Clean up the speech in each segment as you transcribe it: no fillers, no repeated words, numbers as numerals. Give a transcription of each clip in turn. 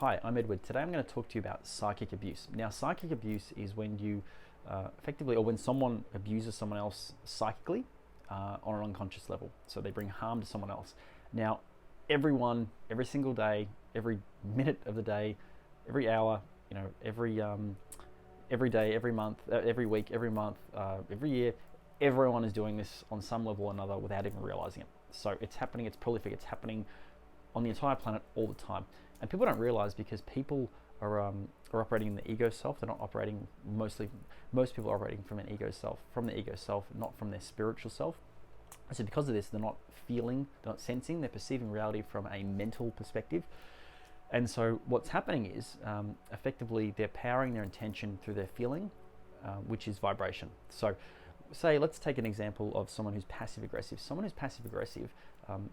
Hi, I'm Edward. Today I'm going to talk to you about psychic abuse. Now, psychic abuse is when you effectively, or when someone abuses someone else psychically on an unconscious level. So they bring harm to someone else. Now, everyone, every single day, every minute of the day, every hour, every day, every month, every week, every month, every year, everyone is doing this on some level or another without even realizing it. So it's happening, it's prolific, it's happening on the entire planet all the time. And people don't realize because people are operating in the ego self. They're not operating most people are operating from an ego self, not from their spiritual self. So because of this, they're not feeling, they're not sensing, they're perceiving reality from a mental perspective. And so what's happening is effectively they're powering their intention through their feeling, which is vibration. So let's take an example of someone who's passive aggressive. Someone who's passive aggressive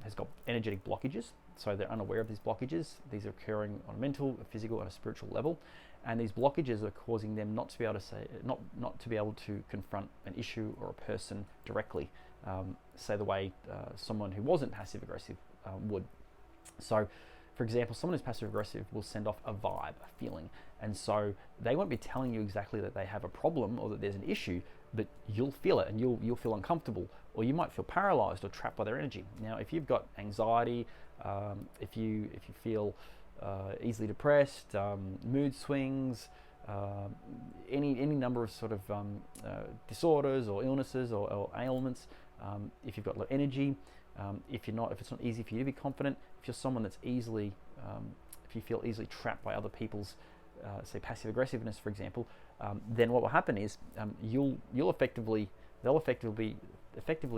has got energetic blockages, so they're unaware of these blockages. These are occurring on a mental, a physical, and a spiritual level, and these blockages are causing them not to be able to not to be able to confront an issue or a person directly, say the way someone who wasn't passive aggressive would. So, for example, someone who's passive aggressive will send off a vibe, a feeling, and so they won't be telling you exactly that they have a problem or that there's an issue, but you'll feel it and you'll feel uncomfortable, or you might feel paralyzed or trapped by their energy. Now, if you've got anxiety, if you feel easily depressed, mood swings, any number of sort of disorders or illnesses or ailments, if you've got low energy, if it's not easy for you to be confident, if you're someone that's easily, if you feel easily trapped by other people's, say passive aggressiveness, for example, then what will happen is they'll effectively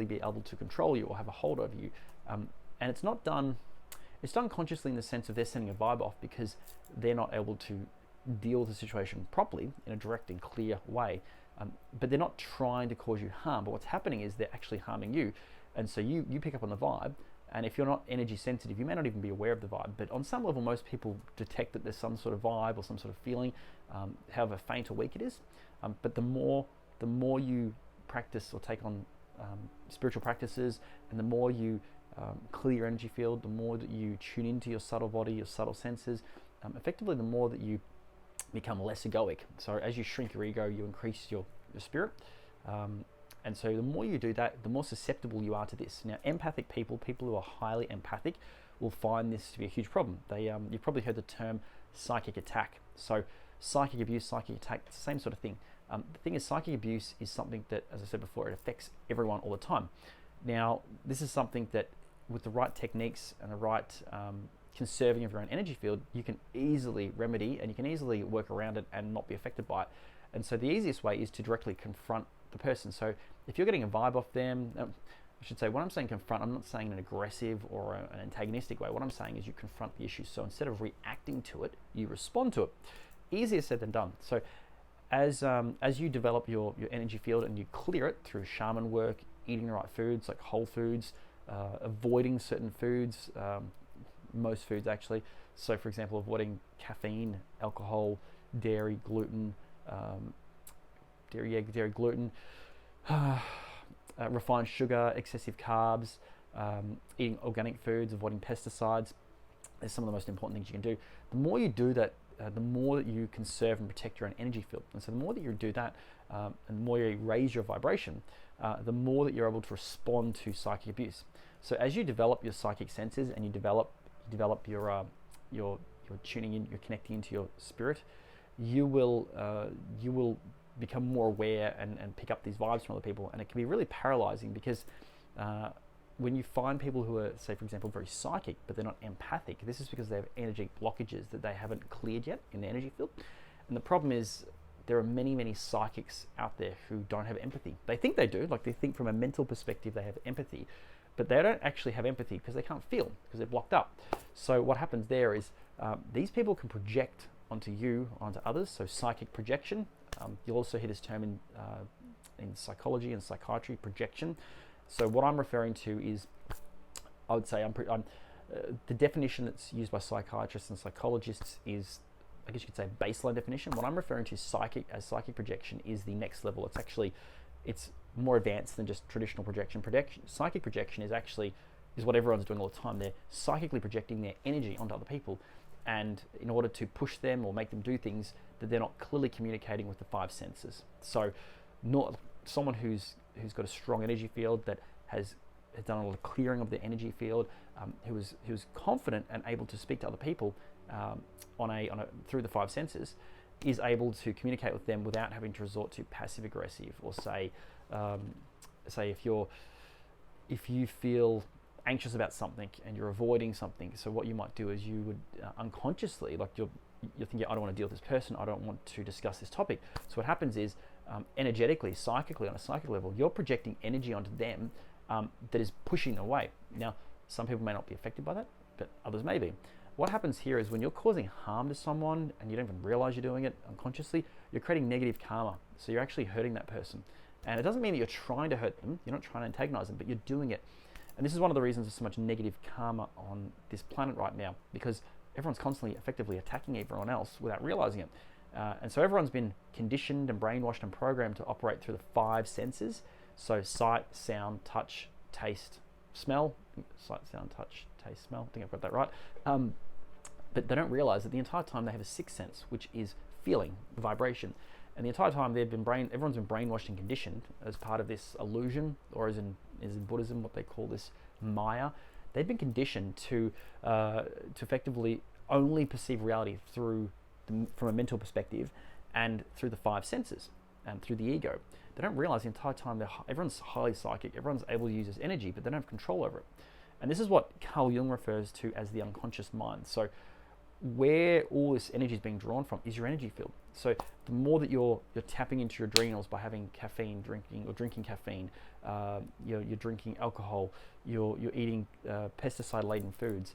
be able to control you or have a hold over you, and it's done consciously in the sense of they're sending a vibe off because they're not able to deal with the situation properly in a direct and clear way, but they're not trying to cause you harm. But what's happening is they're actually harming you, and so you pick up on the vibe. And if you're not energy sensitive, you may not even be aware of the vibe. But on some level, most people detect that there's some sort of vibe or some sort of feeling, however faint or weak it is. But the more you practice or take on spiritual practices, and the more you clear your energy field, the more that you tune into your subtle body, your subtle senses, effectively the more that you become less egoic. So as you shrink your ego, you increase your spirit. And so the more you do that, the more susceptible you are to this. Now, empathic people who are highly empathic, will find this to be a huge problem. You've probably heard the term psychic attack. So psychic abuse, psychic attack, it's the same sort of thing. The thing is, psychic abuse is something that, as I said before, it affects everyone all the time. Now, this is something that with the right techniques and the right conserving of your own energy field, you can easily remedy and you can easily work around it and not be affected by it. And so the easiest way is to directly confront the person. So if you're getting a vibe off them, I should say, when I'm saying confront, I'm not saying an aggressive or an antagonistic way. What I'm saying is you confront the issue. So instead of reacting to it, you respond to it. Easier said than done. So as you develop your energy field and you clear it through shaman work, eating the right foods like whole foods, avoiding certain foods, most foods actually. So for example, avoiding caffeine, alcohol, dairy, gluten, dairy gluten, refined sugar, excessive carbs, eating organic foods, avoiding pesticides. Is some of the most important things you can do. The more you do that, the more that you conserve and protect your own energy field. And so the more that you do that, and the more you raise your vibration, the more that you're able to respond to psychic abuse. So as you develop your psychic senses and you develop your tuning in, you're connecting into your spirit, you will become more aware and pick up these vibes from other people. And it can be really paralyzing because when you find people who are, say for example, very psychic but they're not empathic, this is because they have energetic blockages that they haven't cleared yet in the energy field. And the problem is there are many psychics out there who don't have empathy. They think they do, like they think from a mental perspective they have empathy, but they don't actually have empathy because they can't feel, because they're blocked up. So what happens there is these people can project onto you, onto others, so psychic projection. You'll also hear this term in psychology and psychiatry, projection. So what I'm referring to is, I would say, the definition that's used by psychiatrists and psychologists is, I guess you could say, baseline definition. What I'm referring to psychic projection is the next level. It's more advanced than just traditional projection. Psychic projection is what everyone's doing all the time. They're psychically projecting their energy onto other people, and in order to push them or make them do things that they're not clearly communicating with the five senses. So, not someone who's got a strong energy field, that has done a lot of clearing of the energy field, who is confident and able to speak to other people through the five senses, is able to communicate with them without having to resort to passive aggressive, or say if you feel anxious about something and you're avoiding something. So what you might do is you would unconsciously, like you're thinking, I don't want to deal with this person, I don't want to discuss this topic. So what happens is, energetically, psychically, on a psychic level, you're projecting energy onto them that is pushing them away. Now, some people may not be affected by that, but others may be. What happens here is when you're causing harm to someone and you don't even realize you're doing it unconsciously, you're creating negative karma. So you're actually hurting that person. And it doesn't mean that you're trying to hurt them, you're not trying to antagonize them, but you're doing it. And this is one of the reasons there's so much negative karma on this planet right now, because everyone's constantly effectively attacking everyone else without realizing it. And so everyone's been conditioned and brainwashed and programmed to operate through the five senses. So sight, sound, touch, taste, smell. Sight, sound, touch, taste, smell. I think I've got that right. But they don't realize that the entire time they have a sixth sense, which is feeling, vibration. And the entire time everyone's been brainwashed and conditioned as part of this illusion, or as in Buddhism, what they call this Maya. They've been conditioned to effectively only perceive reality from a mental perspective and through the five senses and through the ego. They don't realize the entire time everyone's highly psychic, everyone's able to use this energy, but they don't have control over it. And this is what Carl Jung refers to as the unconscious mind. So where all this energy is being drawn from is your energy field. So the more that you're tapping into your adrenals by having caffeine, drinking caffeine, you're drinking alcohol, you're eating pesticide-laden foods,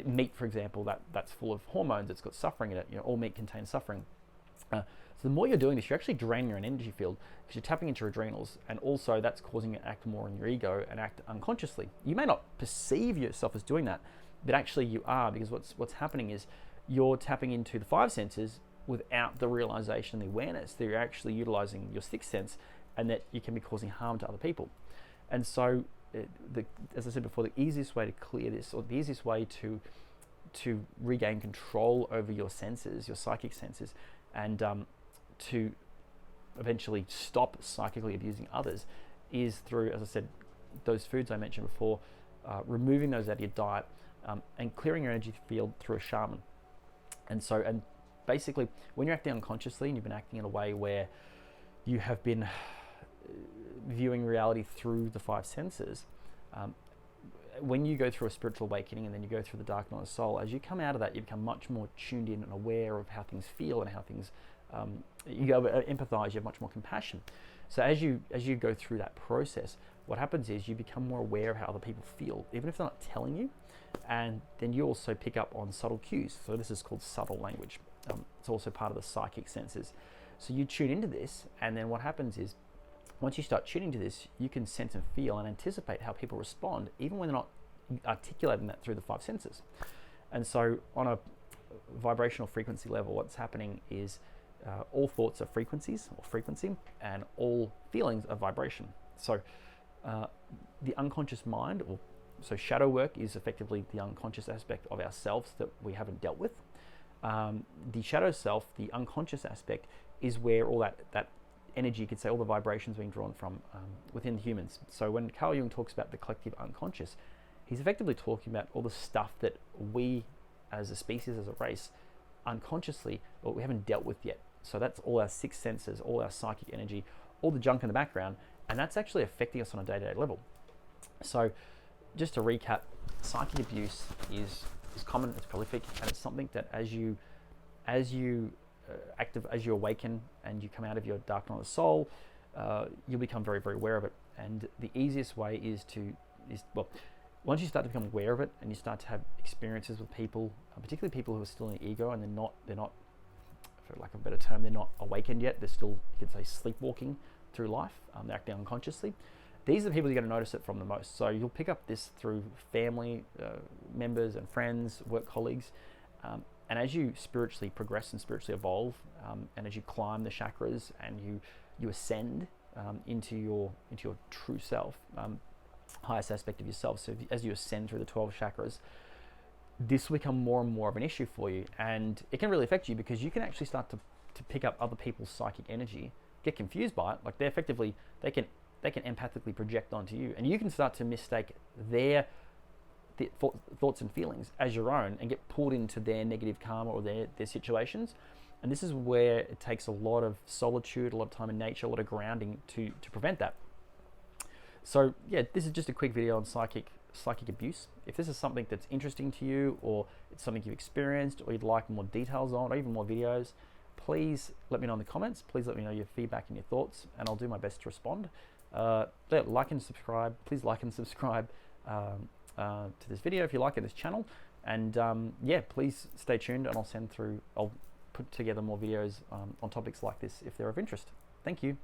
meat, for example, that's full of hormones, it's got suffering in it. All meat contains suffering. So the more you're doing this, you're actually draining your energy field, because you're tapping into your adrenals, and also that's causing you to act more in your ego and act unconsciously. You may not perceive yourself as doing that, but actually you are, because what's happening is you're tapping into the five senses without the realization and the awareness that you're actually utilizing your sixth sense, and that you can be causing harm to other people. And so, as I said before, the easiest way to clear this, or the easiest way to regain control over your senses, your psychic senses, and to eventually stop psychically abusing others, is through, as I said, those foods I mentioned before, removing those out of your diet, and clearing your energy field through a shaman. And basically, when you're acting unconsciously and you've been acting in a way where you have been viewing reality through the five senses, when you go through a spiritual awakening and then you go through the dark night of the soul, as you come out of that, you become much more tuned in and aware of how things feel and how things, you go empathize, you have much more compassion. So as you go through that process, what happens is you become more aware of how other people feel, even if they're not telling you. And then you also pick up on subtle cues. So this is called subtle language. It's also part of the psychic senses. So you tune into this, and then what happens is, once you start tuning to this, you can sense and feel and anticipate how people respond, even when they're not articulating that through the five senses. And so on a vibrational frequency level, what's happening is all thoughts are frequencies, or frequency, and all feelings are vibration. So the unconscious mind, so shadow work is effectively the unconscious aspect of ourselves that we haven't dealt with. The shadow self, the unconscious aspect, is where all that energy, you could say, all the vibrations being drawn from within humans. So when Carl Jung talks about the collective unconscious, he's effectively talking about all the stuff that we as a species, as a race, unconsciously, or we haven't dealt with yet. So that's all our six senses, all our psychic energy, all the junk in the background, and that's actually affecting us on a day-to-day level. So just to recap, psychic abuse is common, it's prolific, and it's something that as you awaken and you come out of your dark night of the soul, you'll become very, very aware of it. And the easiest way is once you start to become aware of it and you start to have experiences with people, particularly people who are still in the ego and they're not, for lack of a better term, they're not awakened yet. They're still, you could say, sleepwalking through life. They're acting unconsciously. These are the people you're going to notice it from the most. So you'll pick up this through family members and friends, work colleagues. And as you spiritually progress and spiritually evolve, and as you climb the chakras and you ascend into your true self, highest aspect of yourself. So as you ascend through the 12 chakras, this will become more and more of an issue for you, and it can really affect you because you can actually start to pick up other people's psychic energy, get confused by it. Like they can empathically project onto you, and you can start to mistake their thoughts and feelings as your own and get pulled into their negative karma or their situations. And this is where it takes a lot of solitude, a lot of time in nature, a lot of grounding to prevent that. So yeah, this is just a quick video on psychic abuse. If this is something that's interesting to you, or it's something you've experienced, or you'd like more details on, or even more videos, please let me know in the comments. Please let me know your feedback and your thoughts, and I'll do my best to respond. Like and subscribe. Please like and subscribe to this video if you like it, this channel. And yeah, please stay tuned, and I'll put together more videos on topics like this if they're of interest. Thank you.